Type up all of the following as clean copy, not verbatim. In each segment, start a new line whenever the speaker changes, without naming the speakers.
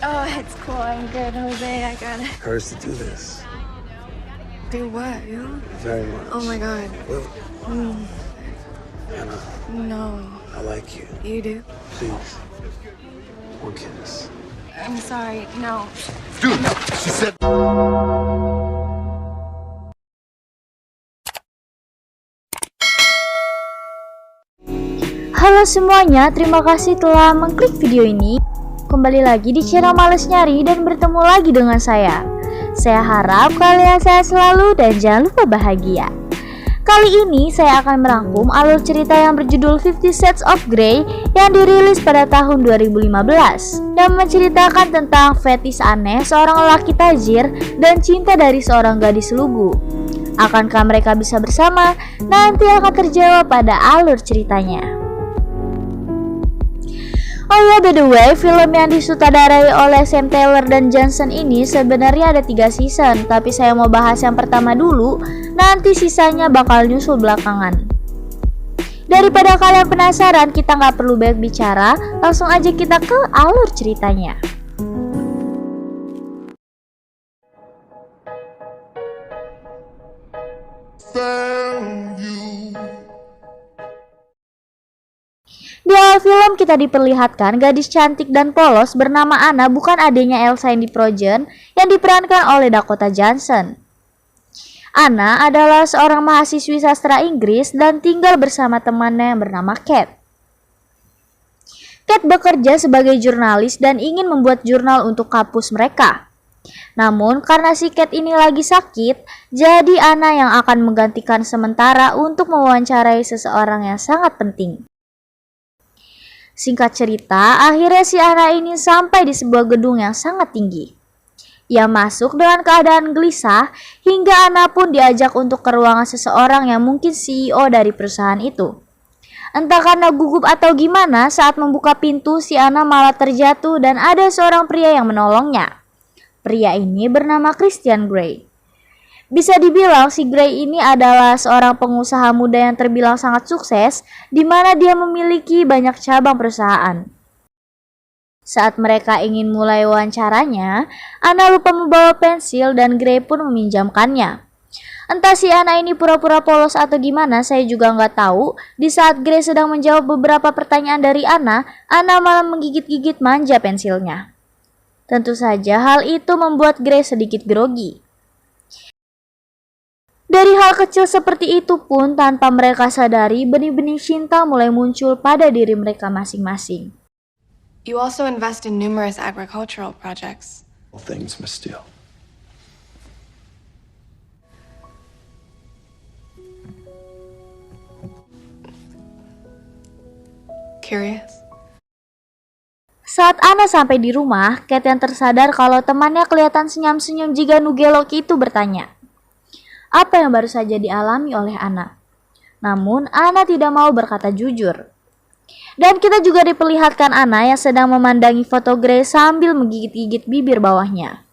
Oh, it's cool. I'm good, Jose. I got it.
Hers to do this.
Do what? You?
Very much.
Oh my God.
Will. Anna,
No.
I like you.
You do?
Please. One kiss.
I'm sorry. No.
Dude, she said.
Halo semuanya, terima kasih telah mengklik video ini. Kembali lagi di channel Males Nyari dan bertemu lagi dengan saya. Saya harap kalian sehat selalu dan jangan lupa bahagia. Kali ini saya akan merangkum alur cerita yang berjudul 50 Shades of Grey yang dirilis pada tahun 2015 dan menceritakan tentang fetis aneh seorang lelaki tajir dan cinta dari seorang gadis lugu. Akankah mereka bisa bersama? Nanti akan terjawab pada alur ceritanya. Oh ya, by the way, film yang disutradarai oleh Sam Taylor dan Johnson ini sebenarnya ada 3 season, tapi saya mau bahas yang pertama dulu, nanti sisanya bakal nyusul belakangan. Daripada kalian penasaran, kita nggak perlu banyak bicara, langsung aja kita ke alur ceritanya. Di awal film kita diperlihatkan gadis cantik dan polos bernama Anna bukan adiknya Elsa yang di Frozen yang diperankan oleh Dakota Johnson. Anna adalah seorang mahasiswi sastra Inggris dan tinggal bersama temannya yang bernama Kate. Kate bekerja sebagai jurnalis dan ingin membuat jurnal untuk kampus mereka. Namun karena si Kate ini lagi sakit, jadi Anna yang akan menggantikan sementara untuk mewawancarai seseorang yang sangat penting. Singkat cerita, akhirnya si Anna ini sampai di sebuah gedung yang sangat tinggi. Ia masuk dengan keadaan gelisah hingga Anna pun diajak untuk ke ruangan seseorang yang mungkin CEO dari perusahaan itu. Entah karena gugup atau gimana, saat membuka pintu si Anna malah terjatuh dan ada seorang pria yang menolongnya. Pria ini bernama Christian Grey. Bisa dibilang si Grey ini adalah seorang pengusaha muda yang terbilang sangat sukses, di mana dia memiliki banyak cabang perusahaan. Saat mereka ingin mulai wawancaranya, Anna lupa membawa pensil dan Grey pun meminjamkannya. Entah si Anna ini pura-pura polos atau gimana, saya juga nggak tahu. Di saat Grey sedang menjawab beberapa pertanyaan dari Anna malah menggigit-gigit manja pensilnya. Tentu saja hal itu membuat Grey sedikit grogi. Dari hal kecil seperti itu pun tanpa mereka sadari benih-benih cinta mulai muncul pada diri mereka masing-masing.
You also invest in numerous agricultural projects.
All things, Miss Steele.
Curious?
Saat Anna sampai di rumah, Kate yang tersadar kalau temannya kelihatan senyum-senyum jika Nugelok itu bertanya apa yang baru saja dialami oleh Anna. Namun Anna tidak mau berkata jujur. Dan kita juga diperlihatkan Anna yang sedang memandangi foto Grey sambil menggigit-gigit bibir bawahnya.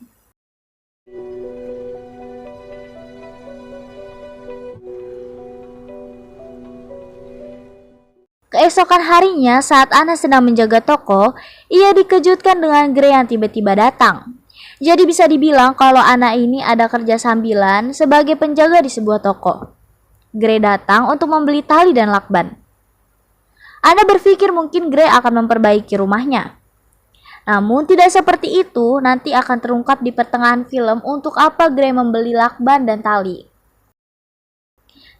Keesokan harinya saat Anna sedang menjaga toko, ia dikejutkan dengan Grey yang tiba-tiba datang. Jadi bisa dibilang kalau Anna ini ada kerja sambilan sebagai penjaga di sebuah toko. Grey datang untuk membeli tali dan lakban. Anna berpikir mungkin Grey akan memperbaiki rumahnya. Namun tidak seperti itu, nanti akan terungkap di pertengahan film untuk apa Grey membeli lakban dan tali.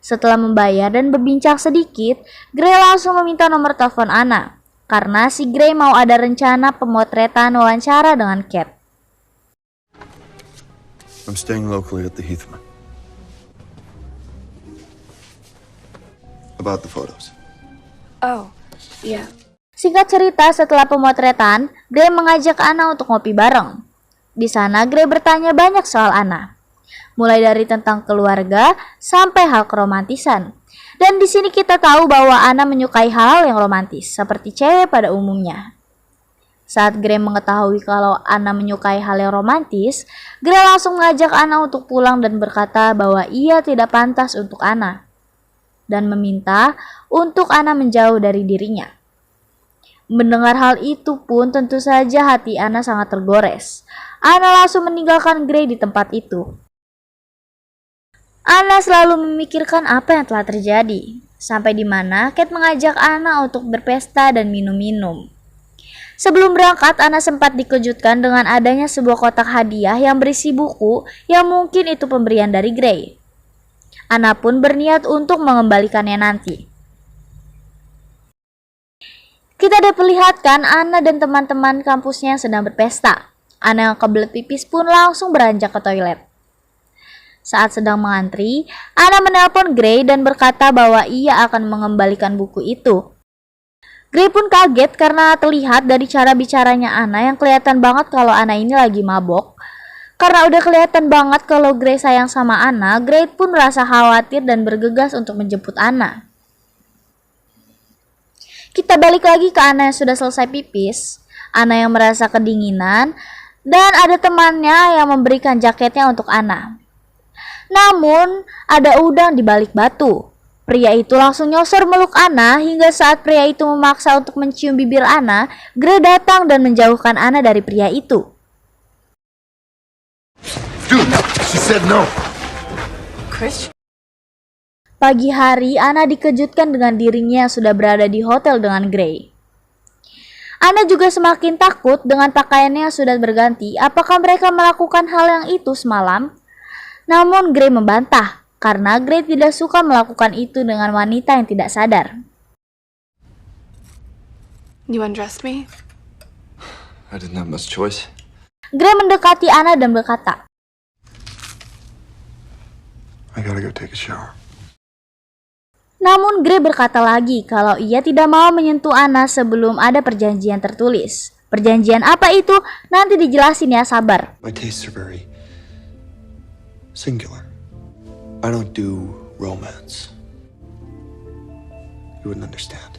Setelah membayar dan berbincang sedikit, Grey langsung meminta nomor telepon Anna. Karena si Grey mau ada rencana pemotretan wawancara dengan Kate.
I'm staying locally at the Heathman. About the photos.
Oh, yeah.
Singkat cerita, setelah pemotretan, Grey mengajak Anna untuk ngopi bareng. Di sana Grey bertanya banyak soal Anna. Mulai dari tentang keluarga sampai hal keromantisan. Dan di sini kita tahu bahwa Anna menyukai hal yang romantis, seperti cewek pada umumnya. Saat Grey mengetahui kalau Anna menyukai hal yang romantis, Grey langsung mengajak Anna untuk pulang dan berkata bahwa ia tidak pantas untuk Anna. Dan meminta untuk Anna menjauh dari dirinya. Mendengar hal itu pun tentu saja hati Anna sangat tergores. Anna langsung meninggalkan Gray di tempat itu. Anna selalu memikirkan apa yang telah terjadi, sampai di mana Kate mengajak Anna untuk berpesta dan minum-minum. Sebelum berangkat, Anna sempat dikejutkan dengan adanya sebuah kotak hadiah yang berisi buku yang mungkin itu pemberian dari Gray. Anna pun berniat untuk mengembalikannya nanti. Kita diperlihatkan Anna dan teman-teman kampusnya yang sedang berpesta. Anna yang kebelet pipis pun langsung beranjak ke toilet. Saat sedang mengantri, Anna menelpon Gray dan berkata bahwa ia akan mengembalikan buku itu. Gray pun kaget karena terlihat dari cara bicaranya Anna yang kelihatan banget kalau Anna ini lagi mabok. Karena udah kelihatan banget kalau Gray sayang sama Anna, Gray pun merasa khawatir dan bergegas untuk menjemput Anna. Kita balik lagi ke Anna yang sudah selesai pipis. Anna yang merasa kedinginan dan ada temannya yang memberikan jaketnya untuk Anna. Namun, ada udang di balik batu. Pria itu langsung nyosor meluk Anna hingga saat pria itu memaksa untuk mencium bibir Anna, Gray datang dan menjauhkan Anna dari pria itu.
Dude, she said no.
Chris?
Pagi hari, Anna dikejutkan dengan dirinya yang sudah berada di hotel dengan Gray. Anna juga semakin takut dengan pakaiannya yang sudah berganti. Apakah mereka melakukan hal yang itu semalam? Namun Gray membantah, karena Gray tidak suka melakukan itu dengan wanita yang tidak sadar.
You undressed me?
I didn't have much choice.
Gray mendekati Anna dan berkata,
I gotta go take a shower.
namun Gray berkata lagi kalau ia tidak mau menyentuh Anna sebelum ada perjanjian tertulis. Perjanjian apa itu? Nanti dijelasin ya, sabar.
My tastes are very singular. I don't do romance. You wouldn't understand.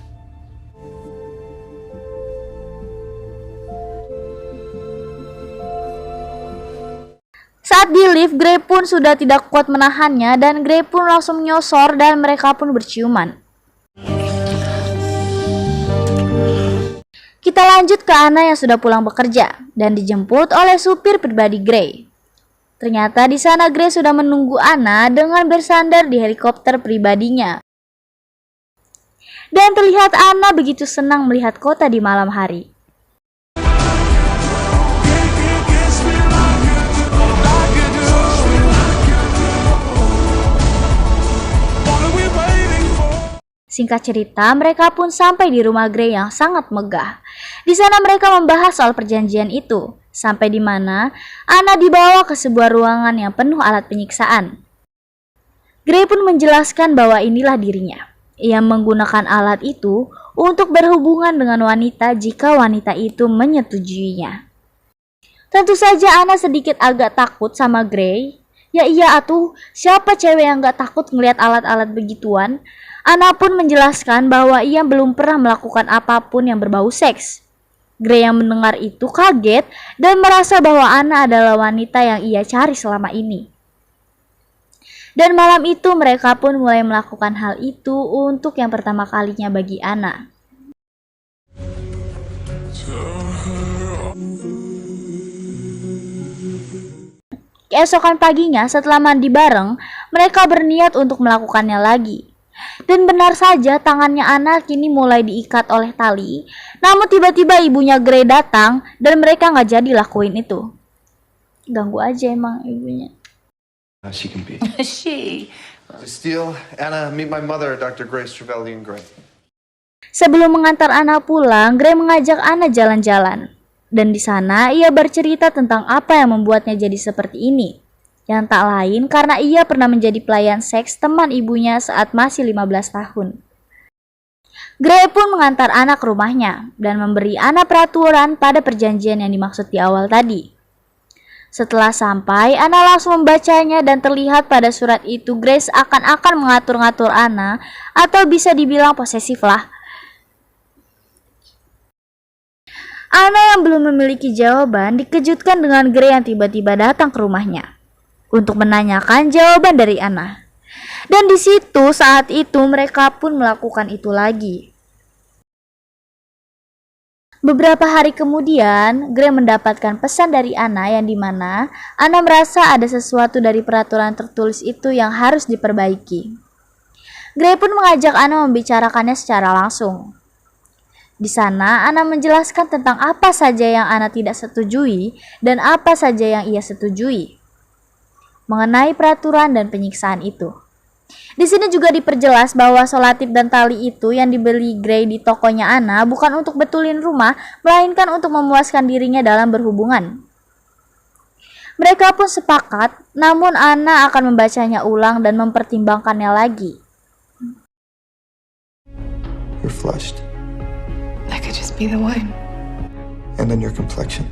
Saat di lift, Gray pun sudah tidak kuat menahannya dan Gray pun langsung nyosor dan mereka pun berciuman. Kita lanjut ke Anna yang sudah pulang bekerja dan dijemput oleh supir pribadi Gray. Ternyata di sana Gray sudah menunggu Anna dengan bersandar di helikopter pribadinya. Dan terlihat Anna begitu senang melihat kota di malam hari. Singkat cerita, mereka pun sampai di rumah Gray yang sangat megah. Di sana mereka membahas soal perjanjian itu, sampai di mana Anna dibawa ke sebuah ruangan yang penuh alat penyiksaan. Gray pun menjelaskan bahwa inilah dirinya. Ia menggunakan alat itu untuk berhubungan dengan wanita jika wanita itu menyetujuinya. Tentu saja Anna sedikit agak takut sama Gray. Ya iya atuh, siapa cewek yang gak takut ngeliat alat-alat begituan? Anna pun menjelaskan bahwa ia belum pernah melakukan apapun yang berbau seks. Gray yang mendengar itu kaget dan merasa bahwa Anna adalah wanita yang ia cari selama ini. Dan malam itu mereka pun mulai melakukan hal itu untuk yang pertama kalinya bagi Anna. Keesokan paginya setelah mandi bareng, mereka berniat untuk melakukannya lagi. Dan benar saja tangannya Anna kini mulai diikat oleh tali. Namun tiba-tiba ibunya Gray datang dan mereka nggak jadi lakuin itu. Ganggu aja emang ibunya.
She can be.
She.
Steele, Anna, meet my mother, Dr. Grace Trevelyan Gray.
Sebelum mengantar Anna pulang, Gray mengajak Anna jalan-jalan. Dan di sana ia bercerita tentang apa yang membuatnya jadi seperti ini. Yang tak lain karena ia pernah menjadi pelayan seks teman ibunya saat masih 15 tahun. Gray pun mengantar Anna ke rumahnya dan memberi Anna peraturan pada perjanjian yang dimaksud di awal tadi. Setelah sampai, Anna langsung membacanya dan terlihat pada surat itu Grace akan mengatur-ngatur Anna atau bisa dibilang posesif lah. Anna yang belum memiliki jawaban dikejutkan dengan Gray yang tiba-tiba datang ke rumahnya untuk menanyakan jawaban dari Anna. Dan di situ saat itu mereka pun melakukan itu lagi. Beberapa hari kemudian, Gray mendapatkan pesan dari Anna yang dimana Anna merasa ada sesuatu dari peraturan tertulis itu yang harus diperbaiki. Gray pun mengajak Anna membicarakannya secara langsung. Di sana, Anna menjelaskan tentang apa saja yang Anna tidak setujui dan apa saja yang ia setujui mengenai peraturan dan penyiksaan itu. Di sini juga diperjelas bahwa solatip dan tali itu yang dibeli Gray di tokonya Anna bukan untuk betulin rumah, melainkan untuk memuaskan dirinya dalam berhubungan. Mereka pun sepakat, namun Anna akan membacanya ulang dan mempertimbangkannya lagi.
You're flushed.
That could just be the one.
And then your complexion.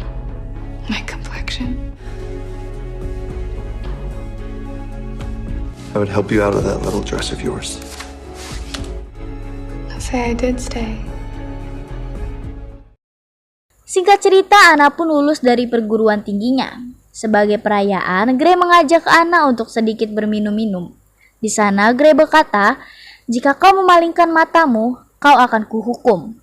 My complexion.
I would help you out of that little dress of yours.
I'll say I did stay.
Singkat cerita, Anna pun lulus dari perguruan tingginya. Sebagai perayaan, Gray mengajak Anna untuk sedikit berminum-minum. Di sana, Gray berkata, "Jika kau memalingkan matamu, kau akan kuhukum."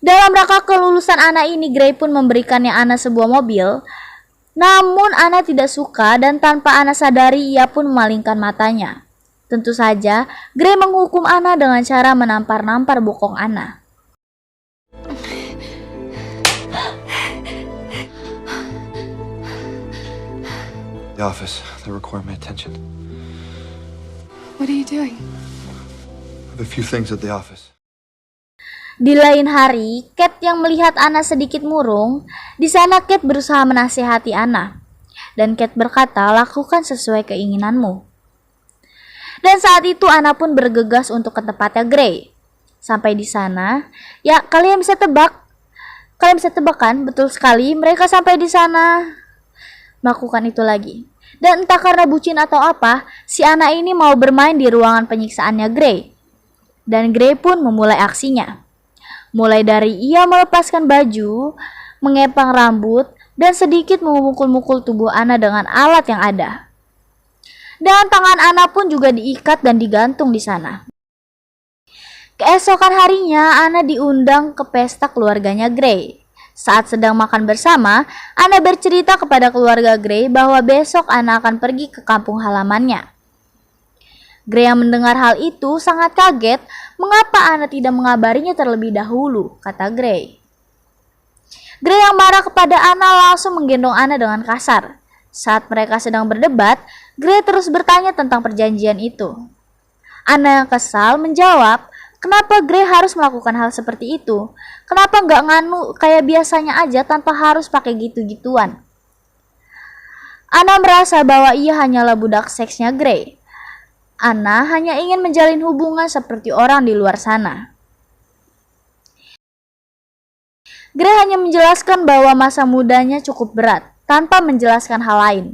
Dalam rangka kelulusan Anna ini, Gray pun memberikannya Anna sebuah mobil. Namun Anna tidak suka dan tanpa Anna sadari ia pun memalingkan matanya. Tentu saja, Gray menghukum Anna dengan cara menampar-nampar bokong Anna.
The office. They require my attention.
What are you doing?
I have a few things at the office.
Di lain hari, Kate yang melihat Anna sedikit murung, di sana Kate berusaha menasihati Anna. Dan Kate berkata, "Lakukan sesuai keinginanmu." Dan saat itu Anna pun bergegas untuk ke tempatnya Gray. Sampai di sana, ya kalian bisa tebak. Kalian bisa tebak kan? Betul sekali, mereka sampai di sana melakukan itu lagi. Dan entah karena bucin atau apa, si Anna ini mau bermain di ruangan penyiksaannya Gray. Dan Gray pun memulai aksinya. Mulai dari ia melepaskan baju, mengepang rambut, dan sedikit memukul-mukul tubuh Anna dengan alat yang ada. Dan tangan Anna pun juga diikat dan digantung di sana. Keesokan harinya, Anna diundang ke pesta keluarganya Gray. Saat sedang makan bersama, Anna bercerita kepada keluarga Gray bahwa besok Anna akan pergi ke kampung halamannya. Gray yang mendengar hal itu sangat kaget, "Mengapa Anna tidak mengabarinya terlebih dahulu?" kata Gray. Gray yang marah kepada Anna langsung menggendong Anna dengan kasar. Saat mereka sedang berdebat, Gray terus bertanya tentang perjanjian itu. Anna yang kesal menjawab, "Kenapa Gray harus melakukan hal seperti itu? Kenapa nggak nganu kayak biasanya aja tanpa harus pakai gitu-gituan?" Anna merasa bahwa ia hanyalah budak seksnya Gray. Anna hanya ingin menjalin hubungan seperti orang di luar sana. Gray hanya menjelaskan bahwa masa mudanya cukup berat, tanpa menjelaskan hal lain.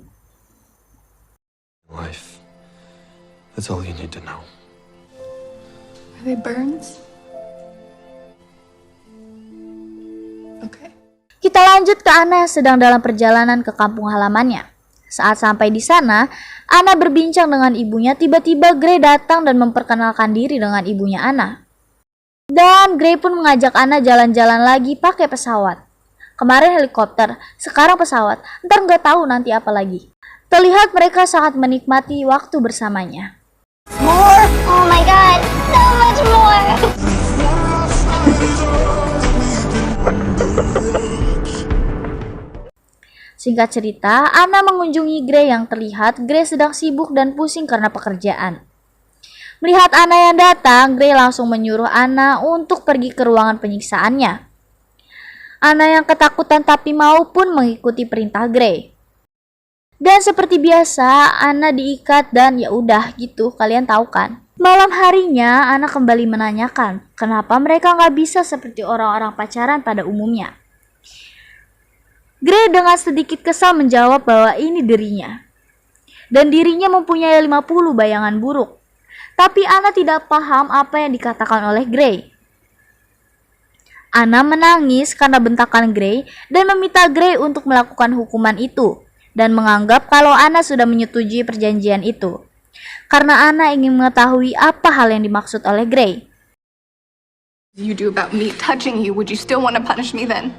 Life. That's all you need to know.
Are they burns? Okay.
Kita lanjut ke Anna yang sedang dalam perjalanan ke kampung halamannya. Saat sampai di sana, Anna berbincang dengan ibunya. Tiba-tiba Gray datang dan memperkenalkan diri dengan ibunya Anna. Dan Gray pun mengajak Anna jalan-jalan lagi pakai pesawat. Kemarin helikopter, sekarang pesawat. Ntar nggak tahu nanti apa lagi. Terlihat mereka sangat menikmati waktu bersamanya.
More? Oh my god, so much more!
Singkat cerita, Anna mengunjungi Gray yang terlihat Gray sedang sibuk dan pusing karena pekerjaan. Melihat Anna yang datang, Gray langsung menyuruh Anna untuk pergi ke ruangan penyiksaannya. Anna yang ketakutan tapi mau pun mengikuti perintah Gray. Dan seperti biasa, Anna diikat dan ya udah gitu, kalian tahu kan. Malam harinya, Anna kembali menanyakan kenapa mereka nggak bisa seperti orang-orang pacaran pada umumnya. Gray dengan sedikit kesal menjawab bahwa ini dirinya. Dan dirinya mempunyai 50 bayangan buruk. Tapi Anna tidak paham apa yang dikatakan oleh Gray. Anna menangis karena bentakan Gray dan meminta Gray untuk melakukan hukuman itu. Dan menganggap kalau Anna sudah menyetujui perjanjian itu. Karena Anna ingin mengetahui apa hal yang dimaksud oleh Gray.
you do about me touching you, would you still want to punish me then?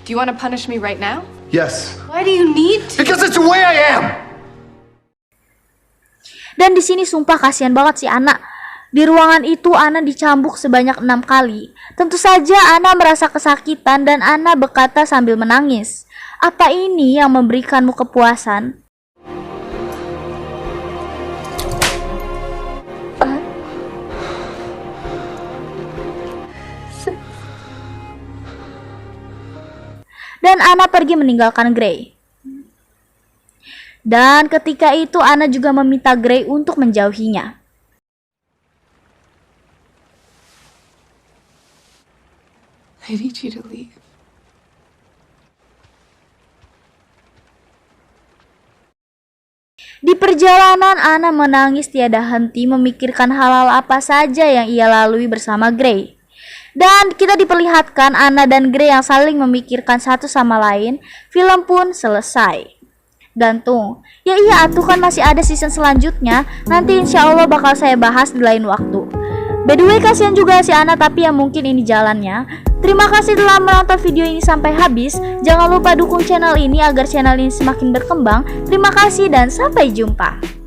Do you want to punish me right now?
Yes.
Why do you need to?
Because it's the way I am!
Dan di sini sumpah kasihan banget si Anna. Di ruangan itu Anna dicambuk sebanyak 6 kali. Tentu saja Anna merasa kesakitan dan Anna berkata sambil menangis, "Apa ini yang memberikanmu kepuasan?" Dan Anna pergi meninggalkan Gray. Dan ketika itu Anna juga meminta Gray untuk menjauhinya.
I need you to leave.
Di perjalanan Anna menangis tiada henti memikirkan hal-hal apa saja yang ia lalui bersama Gray. Dan kita diperlihatkan Anna dan Gray yang saling memikirkan satu sama lain. Film pun selesai. Gantung. Ya iya atuh kan masih ada season selanjutnya. Nanti insya Allah bakal saya bahas di lain waktu. By the way kasihan juga si Anna tapi ya mungkin ini jalannya. Terima kasih telah menonton video ini sampai habis. Jangan lupa dukung channel ini agar channel ini semakin berkembang. Terima kasih dan sampai jumpa.